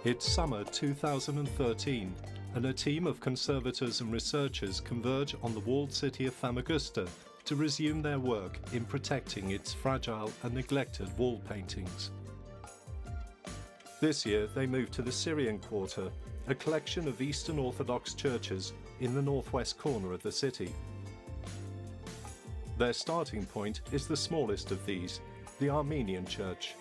It's summer 2013, and a team of conservators and researchers converge on the walled city of Famagusta to resume their work in protecting its fragile and neglected wall paintings. This year they moved to the Syrian Quarter, a collection of Eastern Orthodox churches in the northwest corner of the city. Their starting point is the smallest of these, the Armenian Church.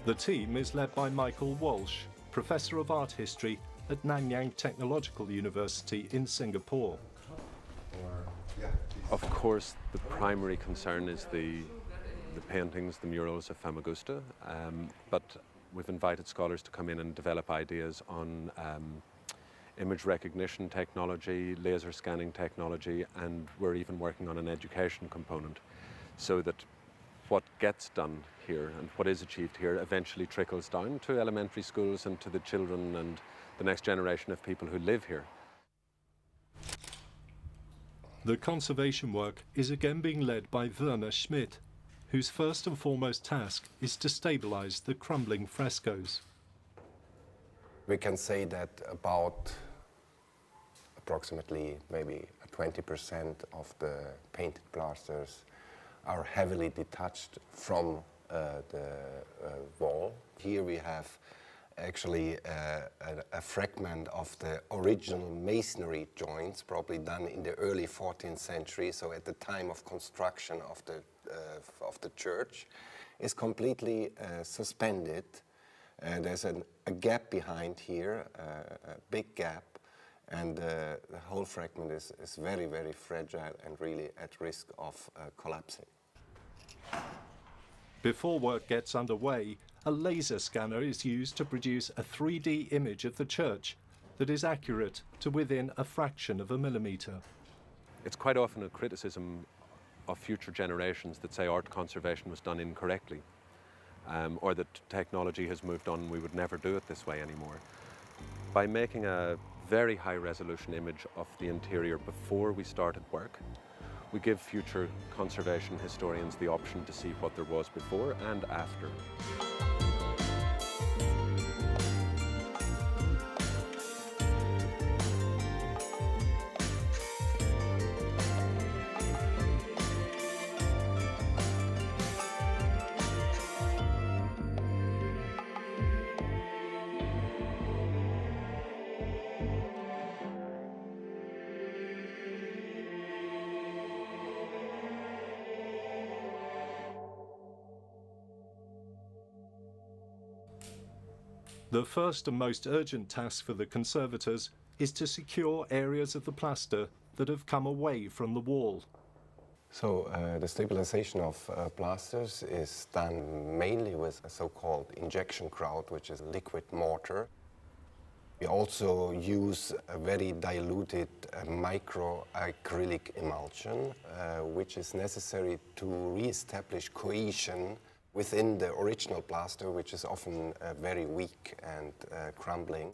The team is led by Michael Walsh, Professor of Art History at Nanyang Technological University in Singapore. Of course, the primary concern is the paintings, the murals of Famagusta, but we've invited scholars to come in and develop ideas on image recognition technology, laser scanning technology, and we're even working on an education component so that what gets done here and what is achieved here eventually trickles down to elementary schools and to the children and the next generation of people who live here. The conservation work is again being led by Werner Schmidt, whose first and foremost task is to stabilize the crumbling frescoes. We can say that about approximately maybe 20% of the painted plasters are heavily detached from the wall. Here we have actually a fragment of the original masonry joints, probably done in the early 14th century, so at the time of construction of the church, is completely suspended. There's a gap behind here, a big gap, and the whole fragment is very, very fragile and really at risk of collapsing. Before work gets underway, a laser scanner is used to produce a 3D image of the church that is accurate to within a fraction of a millimetre. It's quite often a criticism of future generations that say art conservation was done incorrectly, or that technology has moved on, we would never do it this way anymore. By making a very high resolution image of the interior before we started work, we give future conservation historians the option to see what there was before and after. The first and most urgent task for the conservators is to secure areas of the plaster that have come away from the wall. So the stabilization of plasters is done mainly with a so-called injection grout, which is liquid mortar. We also use a very diluted microacrylic emulsion, which is necessary to re-establish cohesion within the original plaster, which is often very weak and crumbling.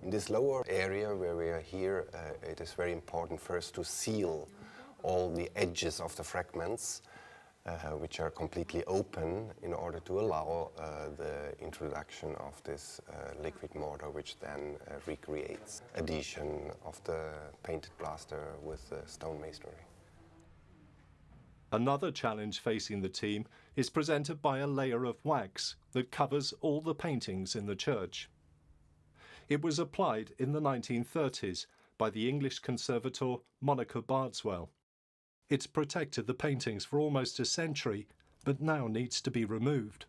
In this lower area where we are here, it is very important first to seal all the edges of the fragments, which are completely open, in order to allow the introduction of this liquid mortar, which then recreates adhesion of the painted plaster with the stone masonry. Another challenge facing the team is presented by a layer of wax that covers all the paintings in the church. It was applied in the 1930s by the English conservator Monica Bardswell. It's protected the paintings for almost a century, but now needs to be removed.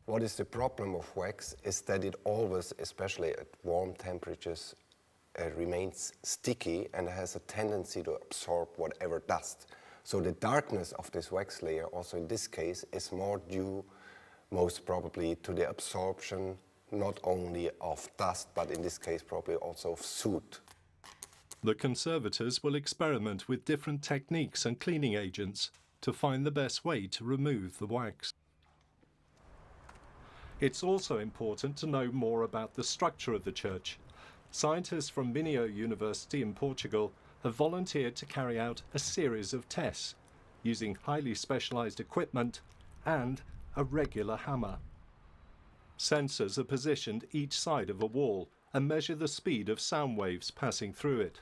What is the problem of wax is that it always, especially at warm temperatures, remains sticky and has a tendency to absorb whatever dust. So the darkness of this wax layer, also in this case, is more due, most probably, to the absorption not only of dust, but in this case probably also of soot. The conservators will experiment with different techniques and cleaning agents to find the best way to remove the wax. It's also important to know more about the structure of the church. Scientists from Minho University in Portugal have volunteered to carry out a series of tests using highly specialized equipment and a regular hammer. Sensors are positioned each side of a wall and measure the speed of sound waves passing through it.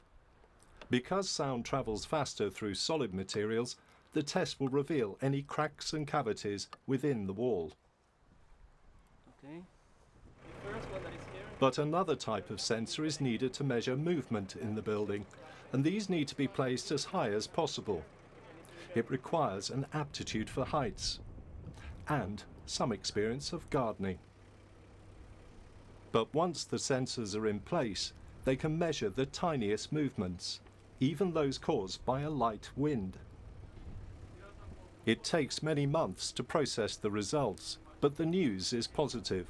Because sound travels faster through solid materials, the test will reveal any cracks and cavities within the wall. Okay. The first one that is here. But another type of sensor is needed to measure movement in the building, and these need to be placed as high as possible. It requires an aptitude for heights and some experience of gardening. But once the sensors are in place, they can measure the tiniest movements, even those caused by a light wind. It takes many months to process the results, but the news is positive.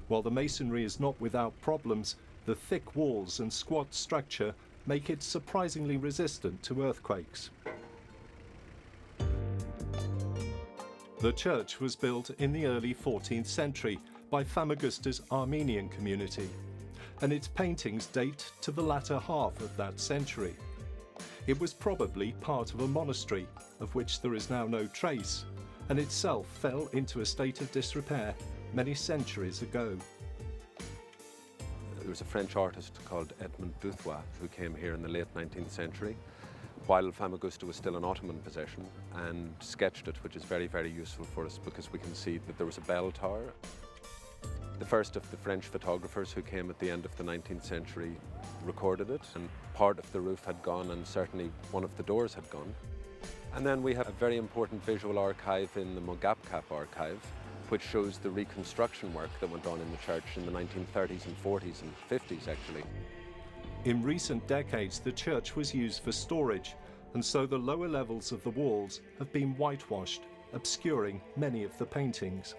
While the masonry is not without problems, the thick walls and squat structure make it surprisingly resistant to earthquakes. The church was built in the early 14th century by Famagusta's Armenian community, and its paintings date to the latter half of that century. It was probably part of a monastery, of which there is now no trace, and itself fell into a state of disrepair many centuries ago. There was a French artist called Edmond Duthroy who came here in the late 19th century while Famagusta was still an Ottoman possession and sketched it, which is very, very useful for us because we can see that there was a bell tower. The first of the French photographers who came at the end of the 19th century recorded it, and part of the roof had gone and certainly one of the doors had gone. And then we have a very important visual archive in the Mogapkap archive, which shows the reconstruction work that went on in the church in the 1930s and 40s and 50s actually. In recent decades, the church was used for storage, and so the lower levels of the walls have been whitewashed, obscuring many of the paintings.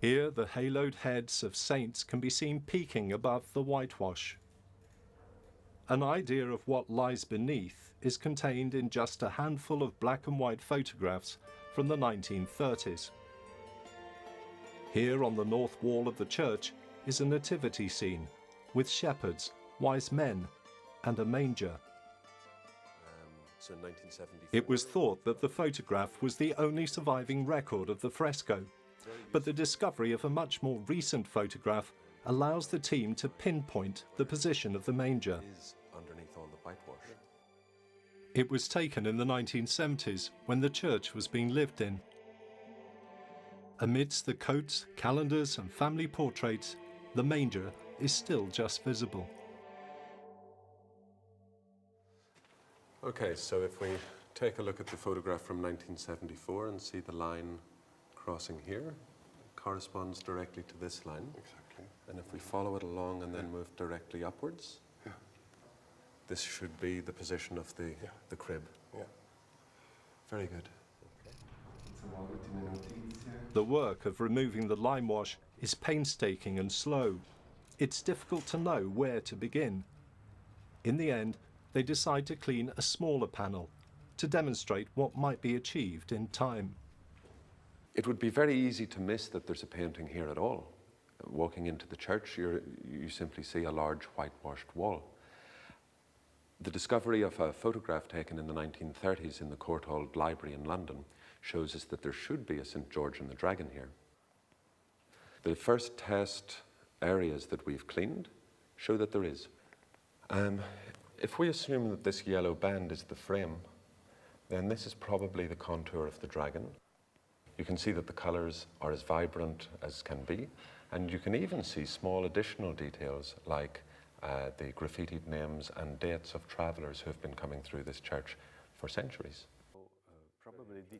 Here, the haloed heads of saints can be seen peeking above the whitewash. An idea of what lies beneath is contained in just a handful of black and white photographs from the 1930s. Here on the north wall of the church is a nativity scene with shepherds, wise men, and a manger. So in 1974, It was thought that the photograph was the only surviving record of the fresco, but the discovery of a much more recent photograph allows the team to pinpoint the position of the manger. is underneath all the whitewash. It was taken in the 1970s when the church was being lived in. Amidst the coats, calendars, and family portraits, the manger is still just visible. Okay, so if we take a look at the photograph from 1974 and see the line crossing here, it corresponds directly to this line. Exactly. And if we follow it along and then move directly upwards, this should be the position of the crib. Yeah. Very good. The work of removing the lime wash is painstaking and slow. It's difficult to know where to begin. In the end, they decide to clean a smaller panel to demonstrate what might be achieved in time. It would be very easy to miss that there's a painting here at all. Walking into the church, you simply see a large whitewashed wall. The discovery of a photograph taken in the 1930s in the Courtauld Library in London shows us that there should be a St. George and the Dragon here. The first test areas that we've cleaned show that there is. If we assume that this yellow band is the frame, then this is probably the contour of the dragon. You can see that the colours are as vibrant as can be, and you can even see small additional details like the graffitied names and dates of travellers who have been coming through this church for centuries.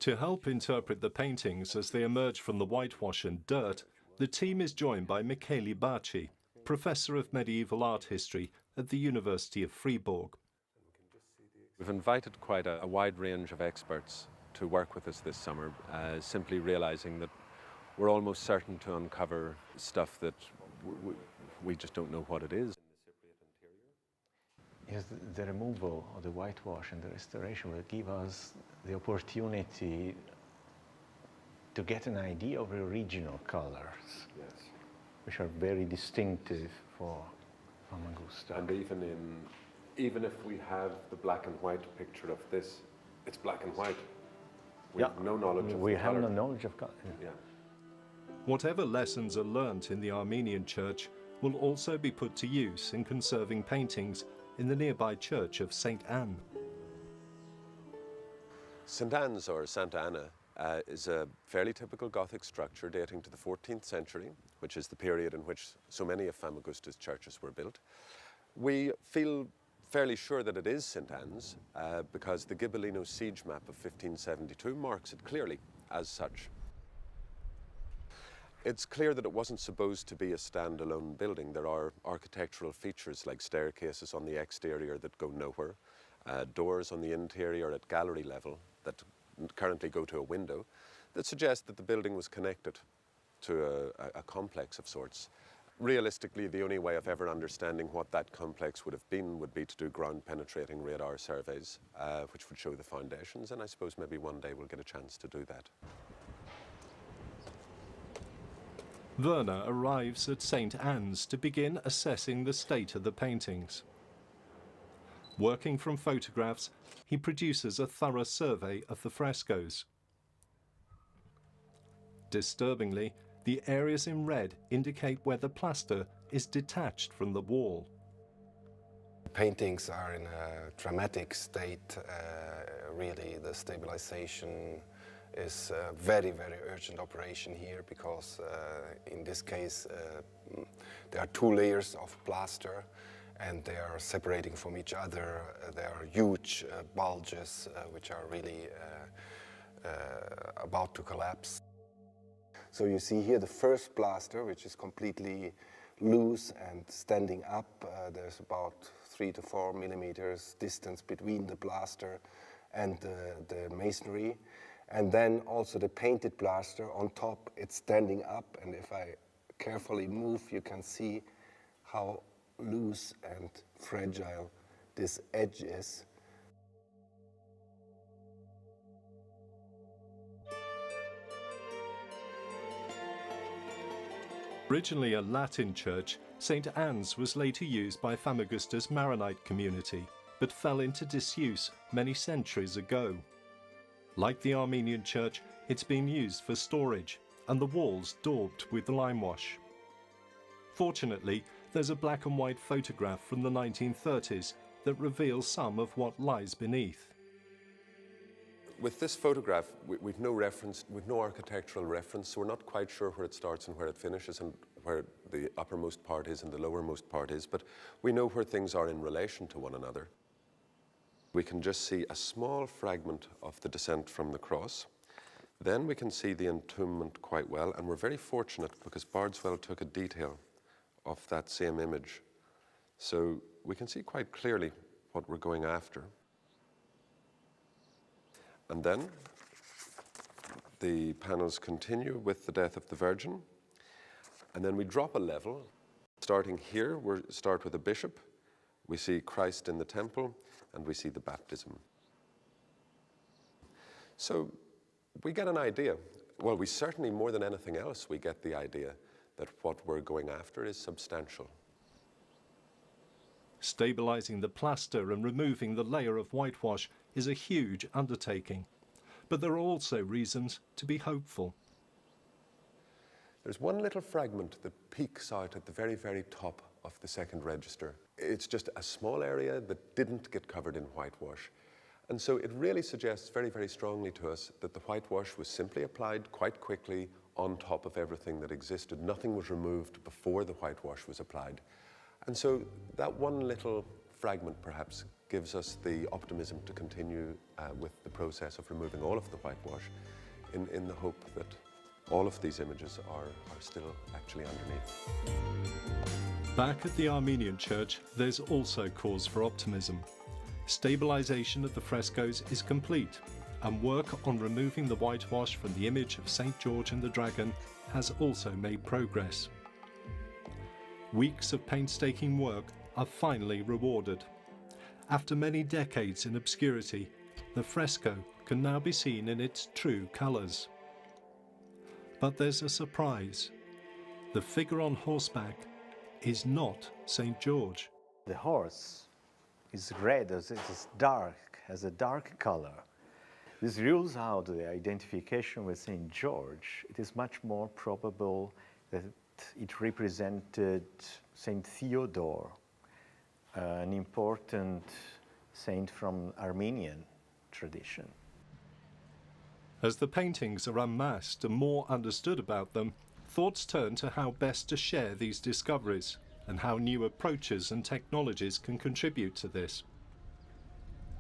To help interpret the paintings as they emerge from the whitewash and dirt, the team is joined by Michele Baci, Professor of Medieval Art History at the University of Fribourg. We've invited quite a wide range of experts to work with us this summer, simply realising that we're almost certain to uncover stuff that we just don't know what it is. Yes, the removal of the whitewash and the restoration will give us the opportunity to get an idea of the original colors, which are very distinctive for Famagusta. And even if we have the black and white picture of this, it's black and white. We have no knowledge of we the have colour. no knowledge of color. Yeah. Whatever lessons are learnt in the Armenian Church will also be put to use in conserving paintings in the nearby church of St. Anne. St. Anne's, or Santa Anna, is a fairly typical Gothic structure dating to the 14th century, which is the period in which so many of Famagusta's churches were built. We feel fairly sure that it is St. Anne's because the Ghibellino siege map of 1572 marks it clearly as such. It's clear that it wasn't supposed to be a standalone building. There are architectural features like staircases on the exterior that go nowhere, doors on the interior at gallery level that currently go to a window, that suggest that the building was connected to a complex of sorts. Realistically, the only way of ever understanding what that complex would have been would be to do ground-penetrating radar surveys, which would show the foundations, and I suppose maybe one day we'll get a chance to do that. Werner arrives at St. Anne's to begin assessing the state of the paintings. Working from photographs, he produces a thorough survey of the frescoes. Disturbingly, the areas in red indicate where the plaster is detached from the wall. Paintings are in a dramatic state, really. The stabilization is a very, very urgent operation here because in this case there are two layers of plaster and they are separating from each other. There are huge bulges which are really about to collapse. So you see here the first plaster, which is completely loose and standing up. There's about 3 to 4 millimeters distance between the plaster and the masonry. And then also the painted plaster on top, it's standing up. And if I carefully move, you can see how loose and fragile this edge is. Originally a Latin church, St. Anne's was later used by Famagusta's Maronite community, but fell into disuse many centuries ago. Like the Armenian church, it's been used for storage, and the walls daubed with limewash. Fortunately, there's a black and white photograph from the 1930s that reveals some of what lies beneath. With this photograph, we've no reference, we've no architectural reference, so we're not quite sure where it starts and where it finishes and where the uppermost part is and the lowermost part is, but we know where things are in relation to one another. We can just see a small fragment of the descent from the cross. Then we can see the entombment quite well, and we're very fortunate because Bardswell took a detail of that same image. So we can see quite clearly what we're going after. And then the panels continue with the death of the Virgin, and then we drop a level. Starting here, we start with a bishop, we see Christ in the temple, and we see the baptism. So we get an idea. Well, we certainly, more than anything else, we get the idea that what we're going after is substantial. Stabilizing the plaster and removing the layer of whitewash is a huge undertaking, but there are also reasons to be hopeful. There's one little fragment that peeks out at the very, very top of the second register. It's just a small area that didn't get covered in whitewash. And so it really suggests very, very strongly to us that the whitewash was simply applied quite quickly on top of everything that existed. Nothing was removed before the whitewash was applied. And so that one little fragment perhaps gives us the optimism to continue with the process of removing all of the whitewash in the hope that all of these images are still actually underneath. Back at the Armenian Church, there's also cause for optimism. Stabilization of the frescoes is complete, and work on removing the whitewash from the image of St. George and the Dragon has also made progress. Weeks of painstaking work are finally rewarded. After many decades in obscurity, the fresco can now be seen in its true colours. But there's a surprise. The figure on horseback is not St. George. The horse is red, it is dark, has a dark color. This rules out the identification with St. George. It is much more probable that it represented St. Theodore, an important saint from Armenian tradition. As the paintings are unmasked and more understood about them, thoughts turn to how best to share these discoveries and how new approaches and technologies can contribute to this.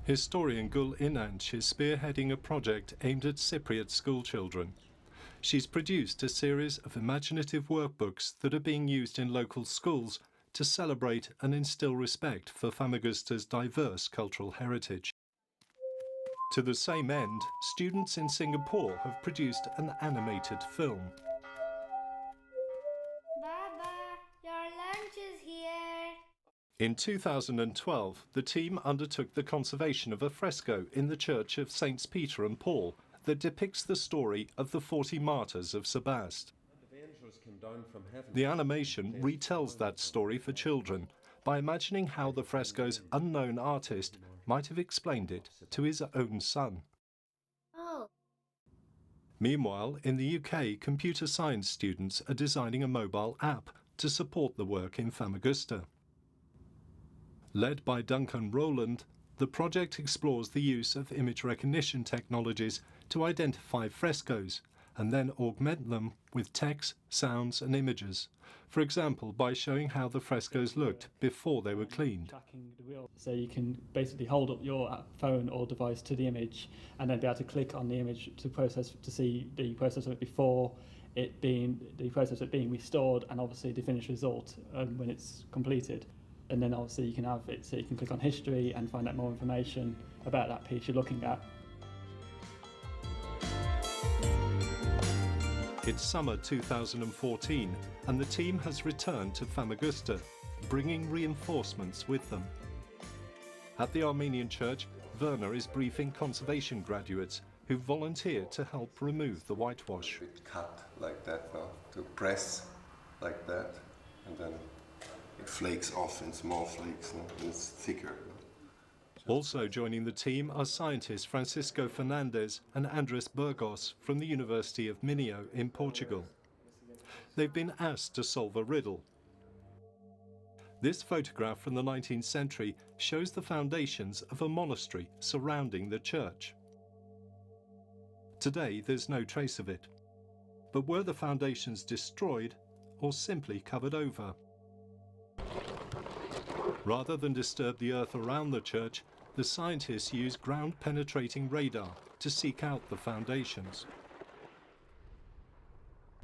Historian Gul Inanç is spearheading a project aimed at Cypriot schoolchildren. She's produced a series of imaginative workbooks that are being used in local schools to celebrate and instill respect for Famagusta's diverse cultural heritage. To the same end, students in Singapore have produced an animated film. Baba, your lunch is here. In 2012, the team undertook the conservation of a fresco in the church of Saints Peter and Paul that depicts the story of the 40 martyrs of Sebaste. The animation retells that story for children by imagining how the fresco's unknown artist might have explained it to his own son. Oh. Meanwhile, in the UK, computer science students are designing a mobile app to support the work in Famagusta. Led by Duncan Rowland, the project explores the use of image recognition technologies to identify frescoes and then augment them with text, sounds and images, for example by showing how the frescoes looked before they were cleaned. So you can basically hold up your phone or device to the image and then be able to click on the image to see the process of it before the process of it being restored, and obviously the finished result when it's completed. And then obviously you can have it so you can click on history and find out more information about that piece you're looking at. It's summer 2014 and the team has returned to Famagusta, bringing reinforcements with them. At the Armenian Church, Werner is briefing conservation graduates who volunteer to help remove the whitewash. Cut like that, no? To press like that, and then it flakes off in small flakes, no? And it's thicker. Also joining the team are scientists Francisco Fernandes and Andres Burgos from the University of Minho in Portugal. They've been asked to solve a riddle. This photograph from the 19th century shows the foundations of a monastery surrounding the church. Today there's no trace of it. But were the foundations destroyed or simply covered over? Rather than disturb the earth around the church, the scientists use ground-penetrating radar to seek out the foundations.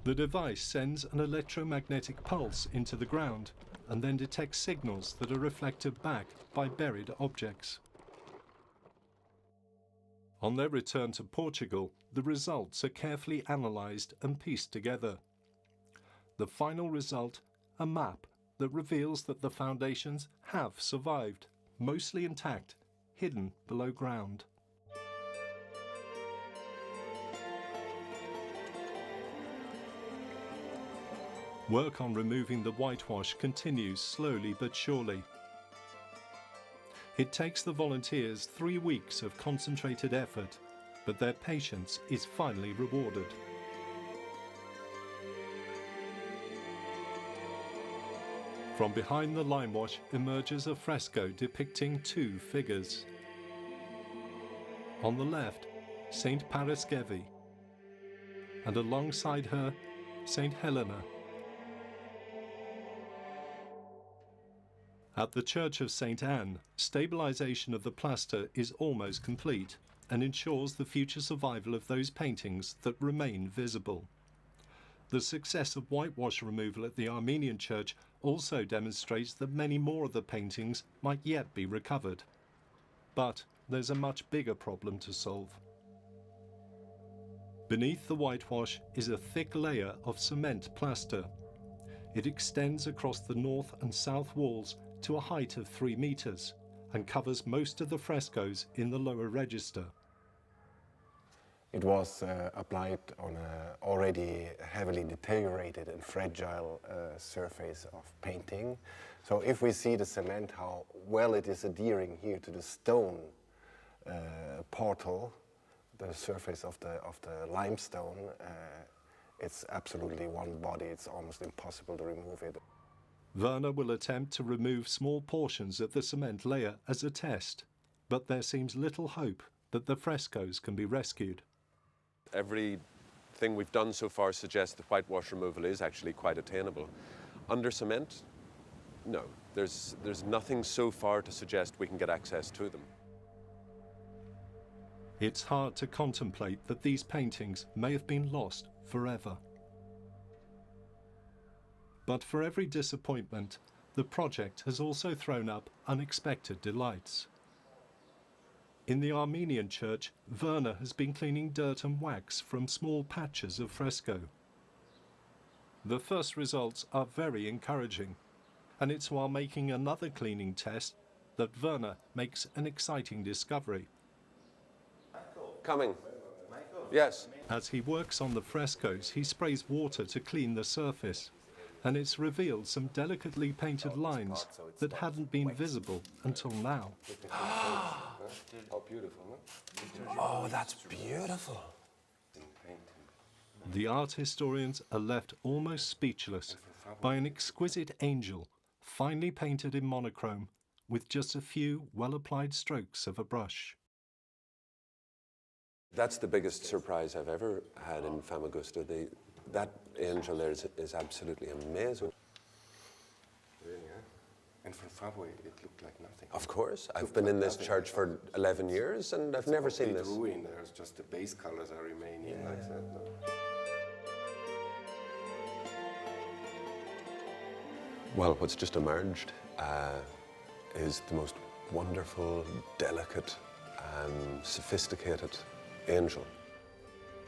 The device sends an electromagnetic pulse into the ground and then detects signals that are reflected back by buried objects. On their return to Portugal, the results are carefully analysed and pieced together. The final result, a map that reveals that the foundations have survived, mostly intact, hidden below ground. Work on removing the whitewash continues slowly but surely. It takes the volunteers 3 weeks of concentrated effort, but their patience is finally rewarded. From behind the limewash emerges a fresco depicting 2 figures. On the left, Saint Paraskevi, and alongside her, Saint Helena. At the Church of St. Anne, stabilization of the plaster is almost complete and ensures the future survival of those paintings that remain visible. The success of whitewash removal at the Armenian Church also demonstrates that many more of the paintings might yet be recovered. But there's a much bigger problem to solve. Beneath the whitewash is a thick layer of cement plaster. It extends across the north and south walls to a height of 3 meters and covers most of the frescoes in the lower register. It was applied on an already heavily deteriorated and fragile surface of painting. So if we see the cement, how well it is adhering here to the stone portal, the surface of the limestone, it's absolutely one body. It's almost impossible to remove it. Werner will attempt to remove small portions of the cement layer as a test, but there seems little hope that the frescoes can be rescued. Everything we've done so far suggests that whitewash removal is actually quite attainable. Under cement, no. There's nothing so far to suggest we can get access to them. It's hard to contemplate that these paintings may have been lost forever. But for every disappointment, the project has also thrown up unexpected delights. In the Armenian Church, Werner has been cleaning dirt and wax from small patches of fresco. The first results are very encouraging, and it's while making another cleaning test that Werner makes an exciting discovery. Coming. Yes. As he works on the frescoes, he sprays water to clean the surface, and it's revealed some delicately painted lines that hadn't been visible until now. How beautiful, no? Oh, that's beautiful. The art historians are left almost speechless by an exquisite angel, finely painted in monochrome, with just a few well-applied strokes of a brush. That's the biggest surprise I've ever had in Famagusta. That angel there is absolutely amazing. Really, yeah? And from far away, it looked like nothing. Of course. I've been in this church for 11 years and I've never seen this. Ruin. There's just the base colors are remaining like that. No? Well, what's just emerged is the most wonderful, delicate, sophisticated angel.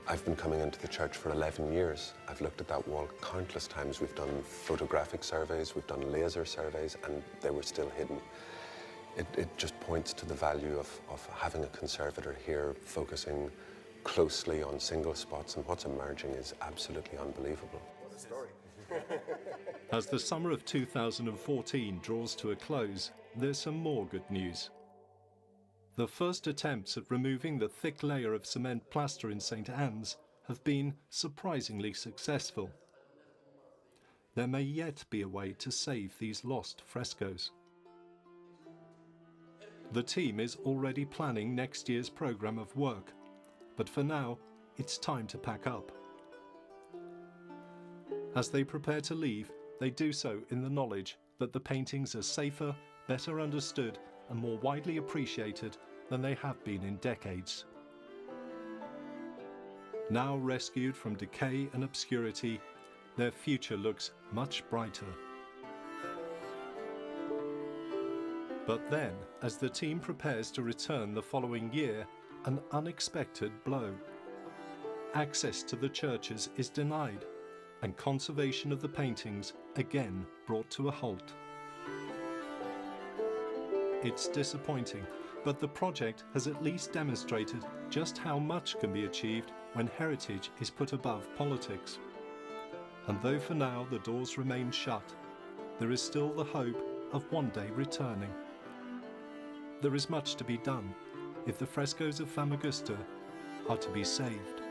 I've been coming into the church for 11 years. I've looked at that wall countless times. We've done photographic surveys, we've done laser surveys, and they were still hidden. It just points to the value of having a conservator here focusing closely on single spots, and what's emerging is absolutely unbelievable. What a story. As the summer of 2014 draws to a close, there's some more good news. The first attempts at removing the thick layer of cement plaster in St. Anne's have been surprisingly successful. There may yet be a way to save these lost frescoes. The team is already planning next year's programme of work, but for now, it's time to pack up. As they prepare to leave, they do so in the knowledge that the paintings are safer, better understood, and more widely appreciated than they have been in decades. Now rescued from decay and obscurity, their future looks much brighter. But then, as the team prepares to return the following year, an unexpected blow. Access to the churches is denied, and conservation of the paintings again brought to a halt. It's disappointing, but the project has at least demonstrated just how much can be achieved when heritage is put above politics. And though for now the doors remain shut, there is still the hope of one day returning. There is much to be done if the frescoes of Famagusta are to be saved.